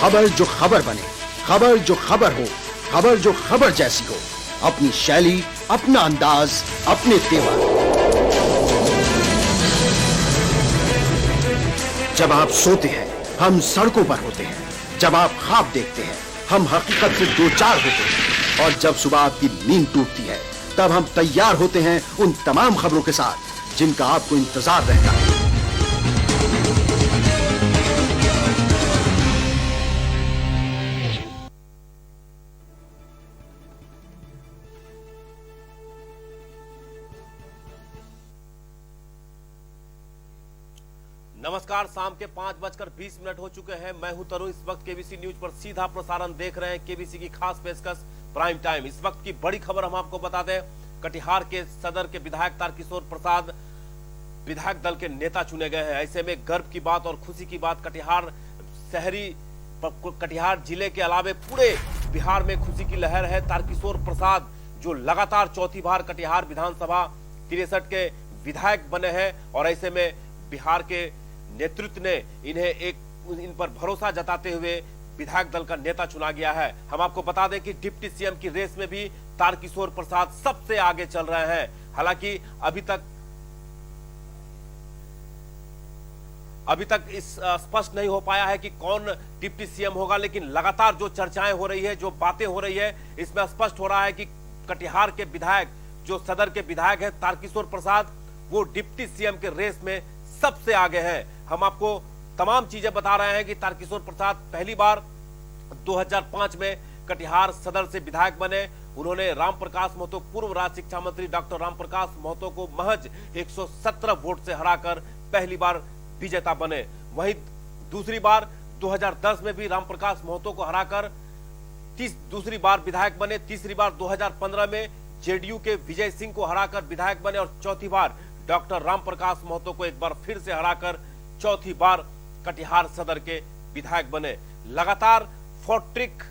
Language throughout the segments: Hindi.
खबर जो खबर बने, खबर जो खबर हो, खबर जो खबर जैसी हो, अपनी शैली, अपना अंदाज, अपने तेवर। जब आप सोते हैं हम सड़कों पर होते हैं, जब आप ख्वाब देखते हैं हम हकीकत से दो चार होते हैं, और जब सुबह आपकी नींद टूटती है तब हम तैयार होते हैं उन तमाम खबरों के साथ जिनका आपको इंतजार रहता है। नमस्कार, शाम के 5:20 हो चुके हैं। मैं हूं तरुण। इस वक्त केबीसी न्यूज पर सीधा प्रसारण देख रहे हैं। केबीसी की खास पेशकश प्राइम टाइम। इस वक्त की बड़ी खबर हम आपको बता दें, कटिहार के सदर के विधायक तारकिशोर प्रसाद विधायक दल के नेता चुने गए हैं। ऐसे में गर्व की बात और खुशी की बात, कटिहार जिले के अलावे पूरे बिहार में खुशी की लहर है। तारकिशोर प्रसाद जो लगातार चौथी बार कटिहार विधानसभा 63 के विधायक बने हैं, और ऐसे में बिहार के नेतृत्व ने इन पर भरोसा जताते हुए विधायक दल का नेता चुना गया है। हम आपको बता दें कि डिप्टी सीएम की रेस में भी तारकिशोर प्रसाद सबसे आगे चल रहे हैं। हालांकि अभी तक इस स्पष्ट नहीं हो पाया है कि कौन डिप्टी सीएम होगा, लेकिन लगातार जो चर्चाएं हो रही है, जो बातें हो रही है, इसमें स्पष्ट हो रहा है कि कटिहार के विधायक जो सदर के विधायक है तारकिशोर प्रसाद, वो डिप्टी सीएम के रेस में सबसे आगे हैं। हम आपको तमाम चीजें बता रहे हैं कि तारकिशोर प्रसाद पहली बार 2005 में कटिहार सदर से विधायक बने। उन्होंने रामप्रकाश महतो, पूर्व राज्य शिक्षा मंत्री डॉक्टर रामप्रकाश महतो को महज 117 वोट से हराकर पहली बार विजेता बने। वहीं दूसरी बार 2010 में भी रामप्रकाश महतो को हराकर दूसरी बार विधायक बने। तीसरी बार 2015 में जेडीयू के विजय सिंह को हराकर विधायक बने, और चौथी बार डॉक्टर रामप्रकाश महतो को एक बार फिर से हराकर चौथी बार कटिहार सदर के विधायक बने। लगातार फोर्ट्रिक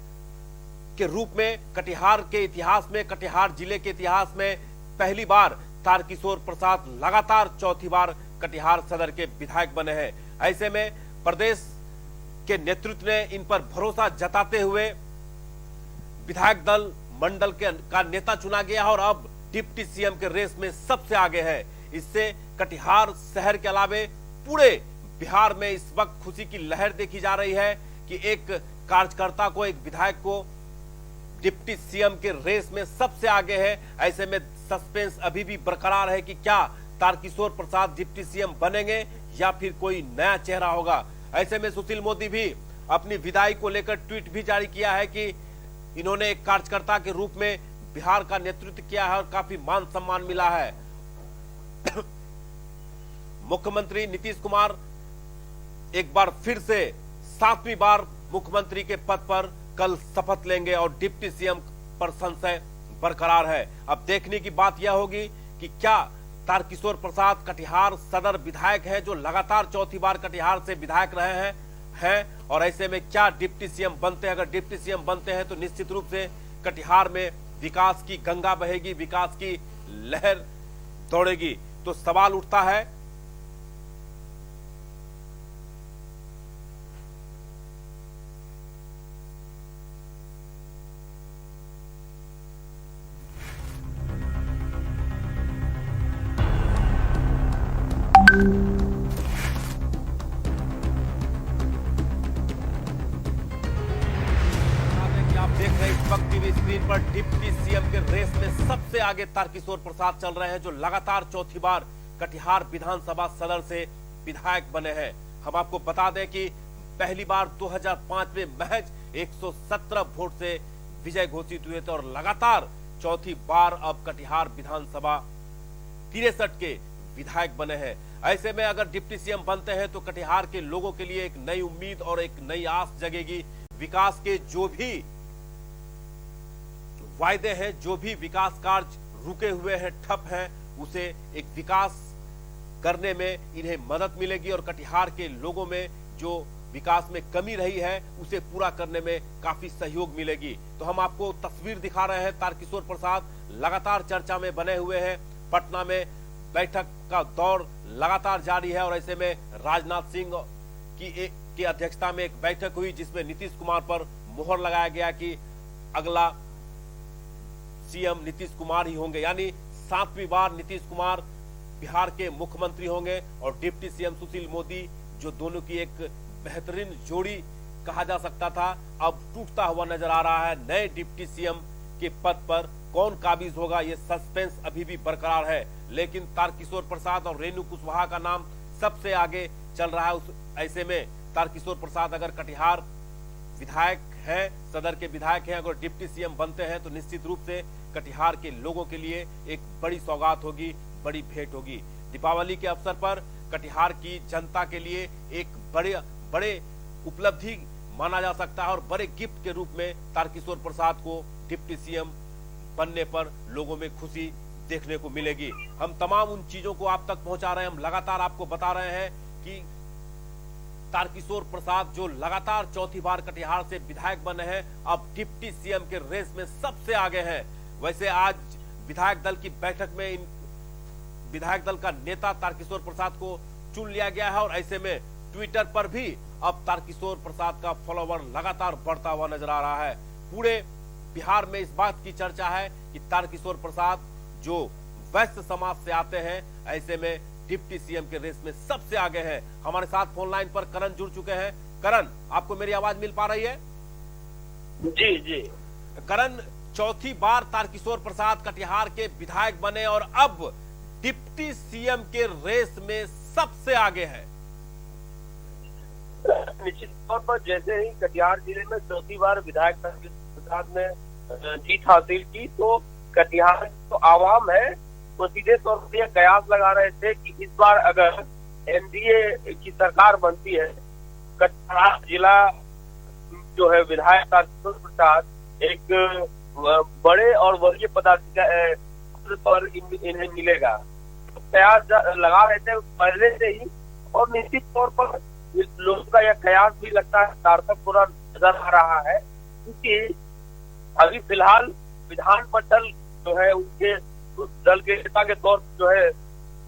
के रूप में कटिहार के इतिहास में, कटिहार जिले के इतिहास में पहली बार तारकिशोर प्रसाद लगातार चौथी बार कटिहार सदर के विधायक बने हैं। ऐसे में प्रदेश के नेतृत्व ने इन पर भरोसा जताते हुए विधायक दल मंडल का नेता चुना गया है, और अब डिप्टी सीएम के रेस में सबसे आगे है। इससे कटिहार शहर के अलावे पूरे बिहार में इस वक्त खुशी की लहर देखी जा रही है कि एक कार्यकर्ता को, एक विधायक को डिप्टी सीएम के रेस में सबसे आगे है। ऐसे में सस्पेंस अभी भी बरकरार है कि क्या तारकिशोर प्रसाद डिप्टी सीएम बनेंगे या फिर कोई नया चेहरा होगा। ऐसे में सुशील मोदी भी अपनी विदाई को लेकर ट्वीट भी जारी किया है कि इन्होंने एक कार्यकर्ता के रूप में बिहार का नेतृत्व किया है और काफी मान सम्मान मिला है। मुख्यमंत्री नीतीश कुमार एक बार फिर से 7वीं बार मुख्यमंत्री के पद पर कल शपथ लेंगे, और डिप्टी सीएम पर संशय बरकरार है। अब देखने की बात यह होगी कि क्या तारकिशोर प्रसाद कटिहार सदर विधायक हैं, जो लगातार चौथी बार कटिहार से विधायक रहे हैं, और ऐसे में क्या डिप्टी सीएम बनते हैं। अगर डिप्टी सीएम बनते हैं तो निश्चित रूप से कटिहार में विकास की गंगा बहेगी, विकास की लहर दौड़ेगी। तो सवाल उठता है स्क्रीन पर डिप्टी सीएम के रेस में सबसे आगे तारकिशोर प्रसाद चल रहे हैं, जो लगातार चौथी बार कटिहार विधानसभा सदर से विधायक बने हैं। हम आपको बता दें कि पहली बार 2005 में महज 117 वोट से विजय घोषित हुए थे, और लगातार चौथी बार अब कटिहार विधानसभा 63 के विधायक बने हैं। ऐसे में अगर डिप्टी सीएम बनते हैं तो कटिहार के लोगों के लिए एक नई उम्मीद और एक नई आस जगेगी। विकास के जो भी वायदे हैं, जो भी विकास कार्य रुके हुए हैं, ठप हैं, उसे एक विकास करने में इन्हें मदद मिलेगी, और कटिहार के लोगों में जो विकास में कमी रही है उसे पूरा करने में काफी सहयोग मिलेगी। तो हम आपको तस्वीर दिखा रहे हैं। तारकिशोर प्रसाद लगातार चर्चा में बने हुए हैं। पटना में बैठक का दौर लगातार जारी है, और ऐसे में राजनाथ सिंह की अध्यक्षता में एक बैठक हुई जिसमें नीतीश कुमार पर मोहर लगाया गया कि अगला सीएम नीतीश कुमार ही होंगे, यानी 7वीं बार नीतीश कुमार बिहार के मुख्यमंत्री होंगे और डिप्टी सीएम सुशील मोदी, जो दोनों की एक बेहतरीन जोड़ी कहा जा सकता था, अब टूटता हुआ नजर आ रहा है। नए डिप्टी सीएम के पद पर कौन काबिज होगा, ये सस्पेंस अभी भी बरकरार है, लेकिन तारकिशोर प्रसाद और रेणु कुशवाहा का नाम सबसे आगे चल रहा है। ऐसे में तारकिशोर प्रसाद अगर कटिहार विधायक है, सदर के विधायक हैं, अगर डिप्टी सीएम बनते हैं तो निश्चित रूप से कटिहार के लोगों के लिए एक बड़ी सौगात होगी, बड़ी भेंट होगी। दीपावली के अवसर पर कटिहार की जनता के लिए एक बड़े उपलब्धि माना जा सकता है और बड़े गिफ्ट के रूप में तारकिशोर प्रसाद को डिप्टी सीएम बनने पर लोगों में खुशी देखने को मिलेगी। हम तमाम उन चीजों को आप तक पहुंचा रहे हैं। हम लगातार आपको बता रहे हैं कि तारकिशोर प्रसाद जो लगातार चौथी बार कटिहार से विधायक बने हैं, अब डिप्टी सीएम के रेस में सबसे आगे हैं। वैसे आज विधायक दल की बैठक में इन विधायक दल का नेता तारकिशोर प्रसाद को चुन लिया गया है और ऐसे में ट्विटर पर भी अब तारकिशोर प्रसाद का फॉलोवर लगातार बढ़ता हुआ नजर आ रहा है। पूरे बिहार में इस बात की चर्चा है कि तारकिशोर प्रसाद जो वैश्य समाज से आते हैं, ऐसे में डिप्टी सीएम के रेस में सबसे आगे हैं। हमारे साथ फोन लाइन पर करण जुड़ चुके हैं। करण, आपको मेरी आवाज मिल पा रही है? जी जी। करण, चौथी बार तारकिशोर प्रसाद कटिहार के विधायक बने और अब डिप्टी सीएम के रेस में सबसे आगे है। निश्चित तौर पर जैसे ही कटिहार जिले में चौथी बार विधायक तारकिशोर प्रसाद ने जीत हासिल की, तो कटिहार तो आवाम है वो सीधे तौर पर यह कयास लगा रहे थे कि इस बार अगर एनडीए की सरकार बनती है, कटिहार जिला जो है विधायक तारकिशोर प्रसाद एक बड़े और वरीय पदाधिकारी पर इन्हें मिलेगा। कयास लगा रहे थे पहले से ही और निश्चित तौर पर लोगों का यह कयास भी लगता है सार्थक पूरा नजर आ रहा है, क्योंकि अभी फिलहाल विधान मंडल जो है उनके उस दल के नेता के तौर पर जो है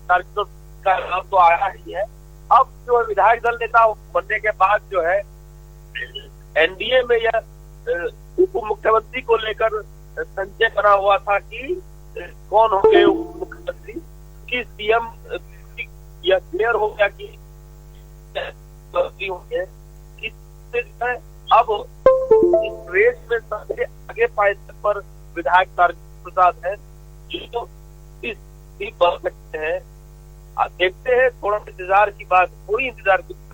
तारकिशोर का नाम तो आया ही है। अब जो है विधायक दल नेता बनने के बाद जो है एनडीए में यह उप मुख्यमंत्री को लेकर संशय बना हुआ था कि कौन होंगे उप मुख्यमंत्री, कि सीएम यह क्लियर हो गया कि होंगे। अब इस रेस में सबसे आगे पायदान पर विधायक तारकिशोर प्रसाद है, जो इस बढ़ सकते हैं। देखते हैं, थोड़ा इंतजार की बात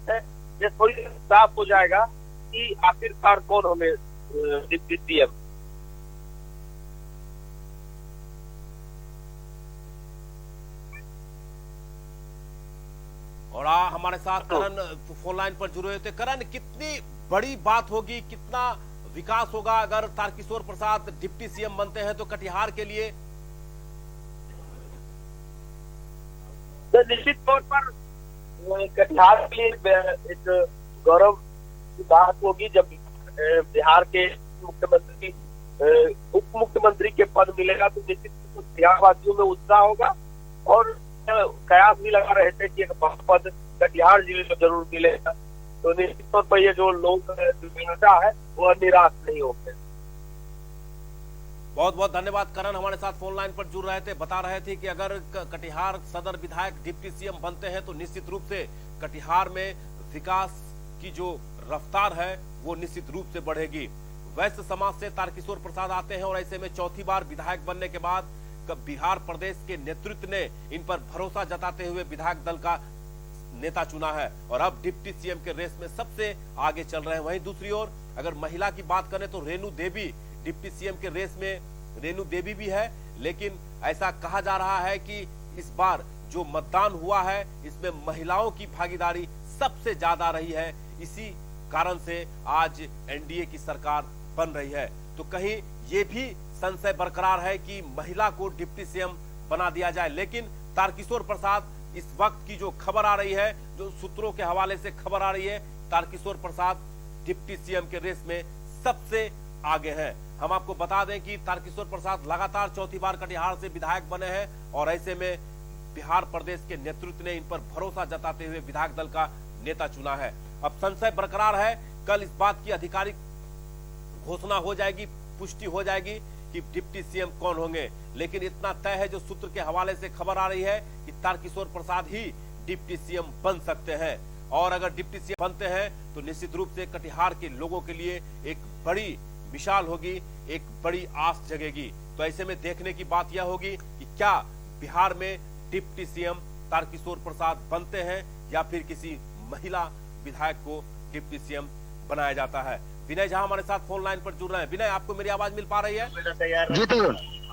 है, ये थोड़ी साफ हो जाएगा कि आखिरकार कौन होंगे डिप्टी सीएम। और हमारे साथ करण फोन लाइन पर जुड़े हुए थे। करण, कितनी बड़ी बात होगी, कितना विकास होगा अगर तारकिशोर प्रसाद डिप्टी सीएम बनते हैं तो कटिहार के लिए? तो निश्चित तौर पर कटिहार के लिए एक गौरव की बात होगी जब बिहार के मुख्यमंत्री उप मुख्यमंत्री के पद मिलेगा, तो निश्चित बिहारवासियों में उत्साह होगा और कयास भी लगा रहे थे कि एक पद कटिहार जिले को जरूर मिलेगा, तो निश्चित तौर पर ये जो लोग है वह निराश नहीं होंगे। बहुत बहुत धन्यवाद करण, हमारे साथ फोन लाइन पर जुड़ रहे थे। बता रहे थे कि अगर कटिहार सदर विधायक डिप्टी सीएम बनते हैं तो निश्चित रूप से कटिहार में विकास की जो रफ्तार है वो निश्चित रूप से बढ़ेगी। वैश्य समाज से तारकिशोर प्रसाद आते हैं और ऐसे में चौथी बार विधायक बनने के बाद बिहार प्रदेश के नेतृत्व ने इन पर भरोसा जताते हुए विधायक दल का नेता चुना है और अब डिप्टी सीएम के रेस में सबसे आगे चल रहे हैं। वहीं दूसरी ओर अगर महिला की बात करें तो रेणु देवी डिप्टी सीएम के रेस में रेणु देवी भी है, लेकिन ऐसा कहा जा रहा है कि इस बार जो मतदान हुआ है इसमें महिलाओं की भागीदारी सबसे ज्यादा रही है, इसी कारण से आज एनडीए की सरकार बन रही है। तो कहीं ये भी संशय बरकरार है कि महिला को डिप्टी सीएम बना दिया जाए, लेकिन तारकिशोर प्रसाद इस वक्त की जो खबर आ रही है, जो सूत्रों के हवाले से खबर आ रही है, तारकिशोर प्रसाद डिप्टी सीएम के रेस में सबसे आगे हैं। हम आपको बता दें कि तारकिशोर प्रसाद लगातार चौथी बार कटिहार से विधायक बने हैं और ऐसे में बिहार प्रदेश के नेतृत्व ने इन पर भरोसा जताते हुए विधायक दल का नेता चुना है। अब संशय बरकरार है। कल इस बात की आधिकारिक घोषणा हो जाएगी, पुष्टि हो जाएगी कि डिप्टी सीएम कौन होंगे। लेकिन इतना तय है, जो सूत्र के हवाले से खबर आ रही है कि तारकिशोर प्रसाद ही डिप्टी सीएम बन सकते हैं। और अगर डिप्टी सीएम बनते हैं तो निश्चित रूप से कटिहार के लोगों के लिए एक बड़ी मिसाल होगी, एक बड़ी आस जगेगी। तो ऐसे में देखने की बात यह होगी कि क्या बिहार में डिप्टी सीएम तारकिशोर प्रसाद बनते हैं या फिर किसी महिला विधायक को डिप्टी सीएम बनाया जाता है। विनय झा हमारे साथ फोन लाइन पर जुड़ रहे हैं। विनय, आपको मेरी आवाज मिल पा रही है? जी तो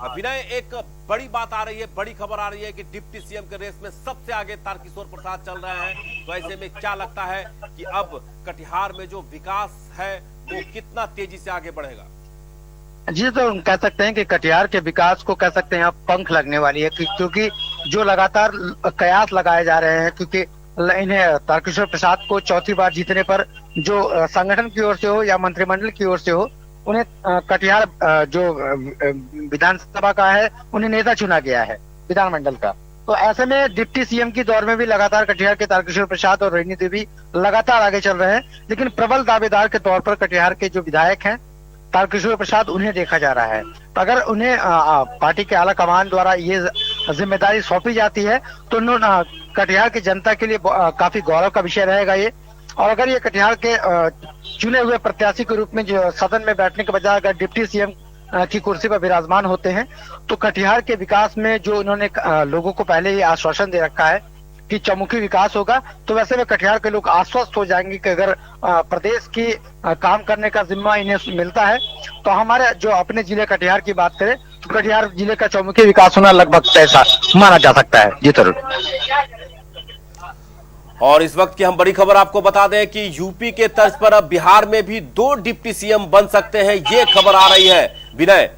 विनय, एक बड़ी बात आ रही है, बड़ी खबर आ रही है कि डिप्टी सीएम के रेस में सबसे आगे तारकिशोर प्रसाद चल रहे हैं। तो ऐसे में क्या लगता है कि अब कटिहार में जो विकास है वो कितना तेजी से आगे बढ़ेगा? जी तो हम कह सकते हैं कि कटिहार के विकास को कह सकते हैं अब पंख लगने वाली है, क्योंकि जो लगातार कयास लगाए जा रहे हैं, क्योंकि इन्हें तारकिशोर प्रसाद को चौथी बार जीतने पर जो संगठन की ओर से हो या मंत्रिमंडल की ओर से हो, उन्हें कटिहार जो विधानसभा का है उन्हें नेता चुना गया है विधानमंडल का। तो ऐसे में डिप्टी सीएम की दौर में भी लगातार कटिहार के तारकिशोर प्रसाद और रोहिणी देवी लगातार आगे चल रहे हैं। लेकिन प्रबल दावेदार के तौर पर कटिहार के जो विधायक हैं तारकिशोर प्रसाद, उन्हें देखा जा रहा है। तो अगर उन्हें पार्टी के आला कमान द्वारा ये जिम्मेदारी सौंपी जाती है तो कटिहार की जनता के लिए काफी गौरव का विषय रहेगा ये। और अगर ये कटिहार के चुने हुए प्रत्याशी के रूप में जो सदन में बैठने के बजाय अगर डिप्टी सीएम की कुर्सी पर विराजमान होते हैं तो कटिहार के विकास में जो उन्होंने लोगों को पहले ही आश्वासन दे रखा है कि चौमुखी विकास होगा, तो वैसे में कटिहार के लोग आश्वस्त हो जाएंगे कि अगर प्रदेश की काम करने का जिम्मा इन्हें मिलता है तो हमारे जो अपने जिले कटिहार की बात करें तो कटिहार जिले का चौमुखी विकास होना लगभग तय माना जा सकता है। जी जरूर। और इस वक्त की हम बड़ी खबर आपको बता दें कि यूपी के तर्ज पर अब बिहार में भी 2 डिप्टी सीएम बन सकते हैं, ये खबर आ रही है। विनय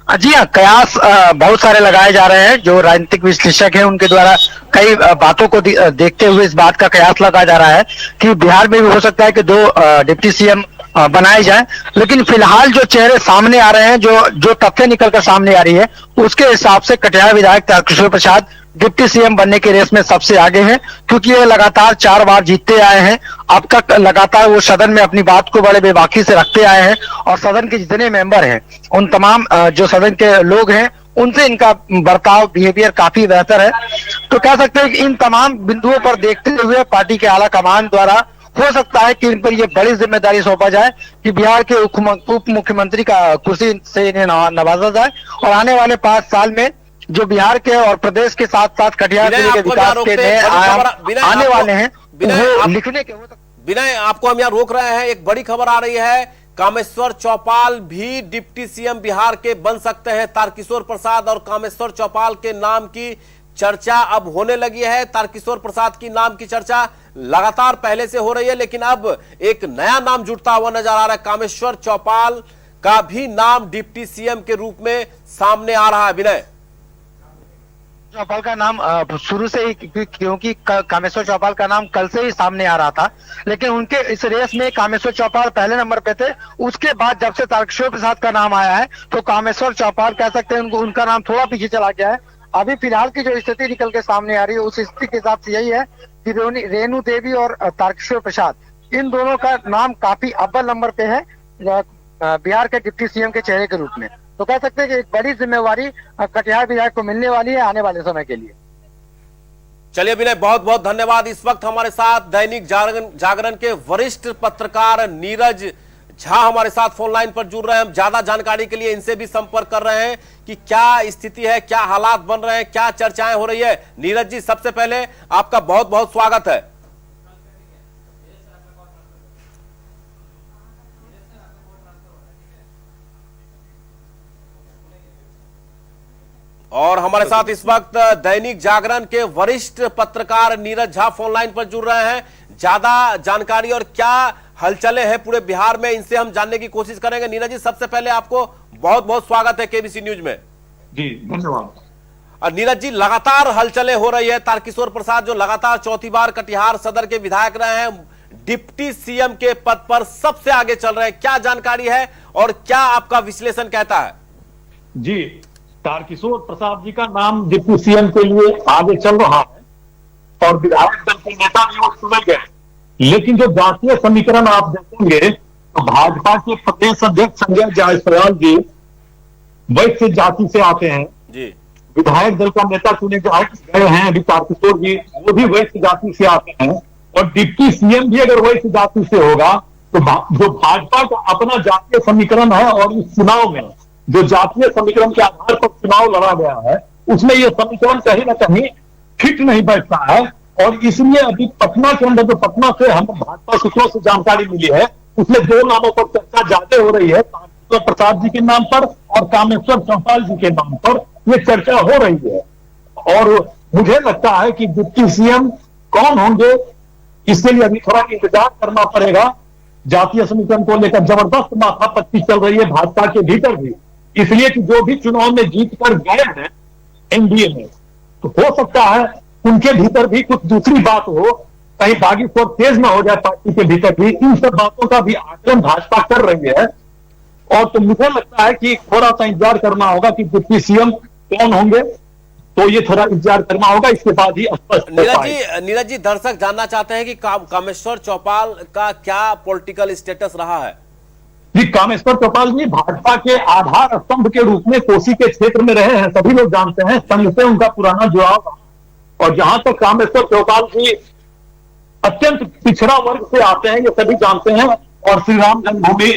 जी हाँ, कयास बहुत सारे लगाए जा रहे हैं। जो राजनीतिक विश्लेषक हैं उनके द्वारा कई बातों को देखते हुए इस बात का कयास लगाया जा रहा है कि बिहार में भी हो सकता है कि 2 डिप्टी सीएम बनाए जाएं। लेकिन फिलहाल जो चेहरे सामने आ रहे हैं, जो तथ्य निकलकर सामने आ रही है, उसके हिसाब से कटिहार विधायक तारकिशोर प्रसाद डिप्टी सीएम बनने के रेस में सबसे आगे हैं, क्योंकि ये लगातार 4 बार जीतते आए हैं। अब तक लगातार वो सदन में अपनी बात को बड़े बेबाकी से रखते आए हैं और सदन के जितने मेंबर हैं उन तमाम जो सदन के लोग हैं उनसे इनका बर्ताव, बिहेवियर काफी बेहतर है। तो कह सकते हैं कि इन तमाम बिंदुओं पर देखते हुए पार्टी के आला कमान द्वारा हो सकता है कि इन पर यह बड़ी जिम्मेदारी सौंपा जाए कि बिहार के उप मुख्यमंत्री का कुर्सी से इन्हें नवाजा जाए और आने वाले 5 साल में जो बिहार के और प्रदेश के साथ साथ कटिहार जिले के विकास के नए आयाम आने वाले हैं वो लिखने के हो। विनय, आपको हम यहाँ रोक रहे हैं। एक बड़ी खबर आ रही है, कामेश्वर चौपाल भी डिप्टी सीएम बिहार के बन सकते हैं। तारकिशोर प्रसाद और कामेश्वर चौपाल के नाम की चर्चा अब होने लगी है। तारकिशोर प्रसाद की नाम की चर्चा लगातार पहले से हो रही है, लेकिन अब एक नया नाम जुड़ता हुआ नजर आ रहा है। कामेश्वर चौपाल का भी नाम डिप्टी सीएम के रूप में सामने आ रहा है। विनय, चौपाल का नाम शुरू से ही, क्योंकि कामेश्वर चौपाल का नाम कल से ही सामने आ रहा था, लेकिन उनके इस रेस में कामेश्वर चौपाल पहले नंबर पे थे। उसके बाद जब से तारकिशोर प्रसाद का नाम आया है तो कामेश्वर चौपाल कह सकते हैं उनका नाम थोड़ा पीछे चला गया है। अभी फिलहाल की जो स्थिति निकल के सामने आ रही है उस स्थिति के हिसाब से यही है कि रेणु देवी और तारकिशोर प्रसाद इन दोनों का नाम काफी अव्वल नंबर पे है बिहार के डिप्टी सीएम के चेहरे के रूप में। तो कह सकते हैं कि एक बड़ी जिम्मेवारी कटिहार विधायक को मिलने वाली है आने वाले समय के लिए। चलिए विनय, बहुत बहुत धन्यवाद। इस वक्त हमारे साथ दैनिक जागरण के वरिष्ठ पत्रकार नीरज झा हमारे साथ फोन लाइन पर जुड़ रहे हैं। हम ज्यादा जानकारी के लिए इनसे भी संपर्क कर रहे हैं कि क्या स्थिति है, क्या हालात बन रहे हैं, क्या चर्चाएं हो रही है। नीरज जी, सबसे पहले आपका बहुत बहुत स्वागत है। और हमारे साथ इस वक्त दैनिक जागरण के वरिष्ठ पत्रकार नीरज झा फोन लाइन पर जुड़ रहे हैं। ज्यादा जानकारी और क्या हलचलें हैं पूरे बिहार में, इनसे हम जानने की कोशिश करेंगे। नीरज जी, सबसे पहले आपको बहुत बहुत स्वागत है केबीसी न्यूज में। जी धन्यवाद। और नीरज जी, लगातार हलचलें हो रही है। तारकिशोर प्रसाद जो लगातार चौथी बार कटिहार सदर के विधायक रहे हैं, डिप्टी सीएम के पद पर सबसे आगे चल रहे हैं। क्या जानकारी है और क्या आपका विश्लेषण कहता है? जी, तारकिशोर प्रसाद जी का नाम डिप्टी सीएम के लिए आगे चल रहा है और विधायक दल के नेता भी वो चुने गए। लेकिन जो जातीय समीकरण आप देखेंगे तो भाजपा के प्रदेश अध्यक्ष संजय जायसवाल जी वैश्य जाति से आते हैं जी। विधायक दल का नेता चुने गए हैं अभी तारकिशोर जी, वो भी वैश्य जाति से आते हैं, और डिप्टी सीएम भी अगर वैश्य जाति से होगा तो जो भाजपा का अपना जातीय समीकरण है और इस चुनाव में जो जातीय समीकरण के आधार पर चुनाव लड़ा गया है उसमें यह समीकरण कहीं ना कहीं फिट नहीं बैठता है। और इसलिए अभी पटना के अंदर, जो पटना से हम भाजपा सूत्रों से जानकारी मिली है, उसमें दो नामों पर चर्चा ज्यादा हो रही है, तारकिशोर प्रसाद जी के नाम पर और कामेश्वर चौपाल जी के नाम पर ये चर्चा हो रही है। और मुझे लगता है कि डिप्टी सीएम कौन होंगे इसके लिए अभी थोड़ा इंतजार करना पड़ेगा। जातीय समीकरण को लेकर जबरदस्त माथापच्ची चल रही है भाजपा के भीतर भी, इसलिए कि जो भी चुनाव में जीत कर गए हैं एनडीए में, तो हो सकता है उनके भीतर भी कुछ दूसरी बात हो, कहीं बागी फोर तेज ना हो जाए पार्टी के भीतर भी। इन सब बातों का भी आकलन भाजपा कर रही है। और तो मुझे लगता है कि थोड़ा सा इंतजार करना होगा कि डिप्टी सीएम कौन होंगे, तो ये थोड़ा इंतजार करना होगा, इसके बाद ही स्पष्ट हो पाएगा। नीरज जी, दर्शक जानना चाहते हैं कि कामेश्वर चौपाल का क्या पॉलिटिकल स्टेटस रहा है? जी, कामेश्वर चौपाल जी भाजपा के आधार स्तंभ के रूप में कोसी के क्षेत्र में रहे हैं, सभी लोग जानते हैं, संघ से उनका पुराना जुड़ाव। और जहां तक कामेश्वर चौपाल जी अत्यंत पिछड़ा वर्ग से आते हैं, ये सभी जानते हैं, और श्री राम जन्मभूमि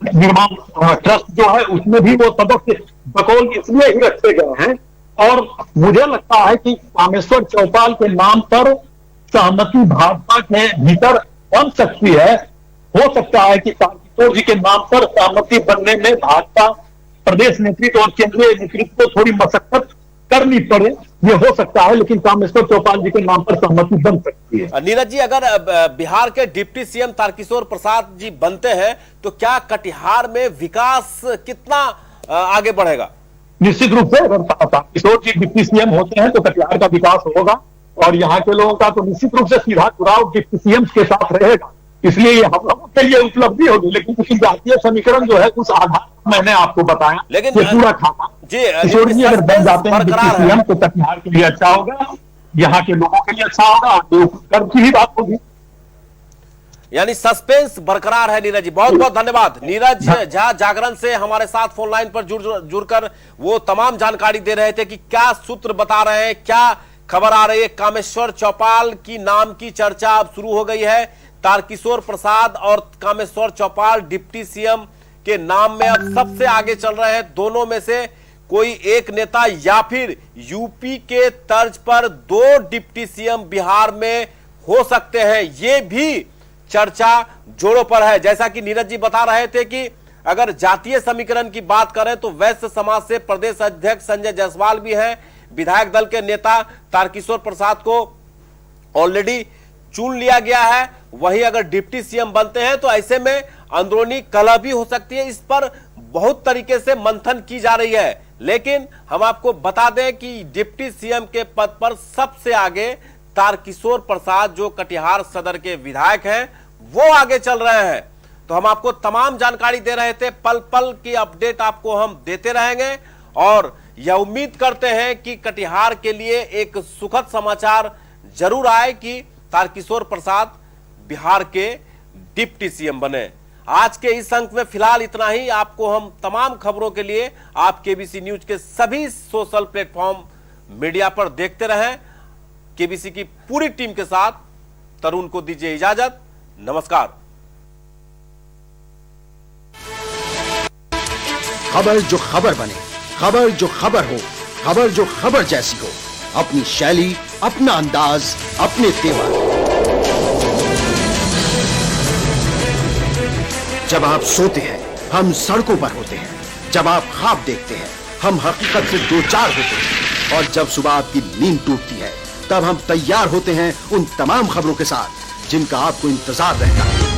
निर्माण ट्रस्ट जो है उसमें भी वो सदस्य बकौल इसलिए ही रखे गए हैं। और मुझे लगता है कि कामेश्वर चौपाल के नाम पर सहमति भाजपा के भीतर बन सकती है। हो सकता है कि तारकिशोर जी के नाम पर सहमति बनने में भाजपा प्रदेश नेतृत्व और केंद्रीय नेतृत्व को थोड़ी मशक्कत करनी पड़े, ये हो सकता है, लेकिन कामेश्वर चौपाल जी के नाम पर सहमति बन सकती है। नीरज जी, अगर बिहार के डिप्टी सीएम तारकिशोर प्रसाद जी बनते हैं तो क्या कटिहार में विकास कितना आगे बढ़ेगा? निश्चित रूप से अगर तारकिशोर जी डिप्टी सीएम होते हैं तो कटिहार का विकास होगा, और यहाँ के लोगों का तो निश्चित रूप से सीधा जुड़ाव डिप्टी सीएम के साथ रहेगा, इसलिए ये हम लोगों के लिए उपलब्धि होगी। लेकिन किसी जातीय समीकरण जो है उस आधार मैंने आपको बताया, लेकिन ये पूरा खाता किशोर जी अगर बन जाते हैं डिप्टी सीएम तो कटिहार के लिए अच्छा होगा, यहाँ के लोगों के लिए अच्छा होगा, तो गर्व की ही बात होगी। यानी सस्पेंस बरकरार है। नीरज जी, बहुत बहुत धन्यवाद। नीरज झा जागरण से हमारे साथ फोन लाइन पर जुड़कर वो तमाम जानकारी दे रहे थे कि क्या सूत्र बता रहे हैं, क्या खबर आ रही है। कामेश्वर चौपाल की नाम की चर्चा अब शुरू हो गई है। तारकिशोर प्रसाद और कामेश्वर चौपाल डिप्टी सीएम के नाम में अब सबसे आगे चल रहे हैं। दोनों में से कोई एक नेता या फिर यूपी के तर्ज पर दो डिप्टी सीएम बिहार में हो सकते हैं, ये भी चर्चा जोरों पर है। जैसा कि नीरज जी बता रहे थे कि अगर जातीय समीकरण की बात करें तो वैश्य समाज से प्रदेश अध्यक्ष संजय जायसवाल भी हैं, विधायक दल के नेता तारकिशोर प्रसाद को ऑलरेडी चुन लिया गया है। वही अगर डिप्टी सीएम बनते हैं तो ऐसे में अंदरूनी कलह भी हो सकती है। इस पर बहुत तरीके से मंथन की जा रही है, लेकिन हम आपको बता दें कि डिप्टी सीएम के पद पर सबसे आगे तारकिशोर प्रसाद जो कटिहार सदर के विधायक हैं वो आगे चल रहे हैं। तो हम आपको तमाम जानकारी दे रहे थे, पल पल की अपडेट आपको हम देते रहेंगे, और यह उम्मीद करते हैं कि कटिहार के लिए एक सुखद समाचार जरूर आए कि तारकिशोर प्रसाद बिहार के डिप्टी सीएम बने। आज के इस अंक में फिलहाल इतना ही। आपको हम तमाम खबरों के लिए आप केबीसी न्यूज के सभी सोशल प्लेटफॉर्म मीडिया पर देखते रहें। केबीसी की पूरी टीम के साथ तरुण को दीजिए इजाजत। नमस्कार। खबर जो खबर बने, खबर जो खबर हो, खबर जो खबर जैसी हो, अपनी शैली, अपना अंदाज, अपने तेवर। जब आप सोते हैं हम सड़कों पर होते हैं, जब आप ख्वाब देखते हैं हम हकीकत से दो चार होते हैं, और जब सुबह आपकी नींद टूटती है तब हम तैयार होते हैं उन तमाम खबरों के साथ जिनका आपको इंतजार रहता है।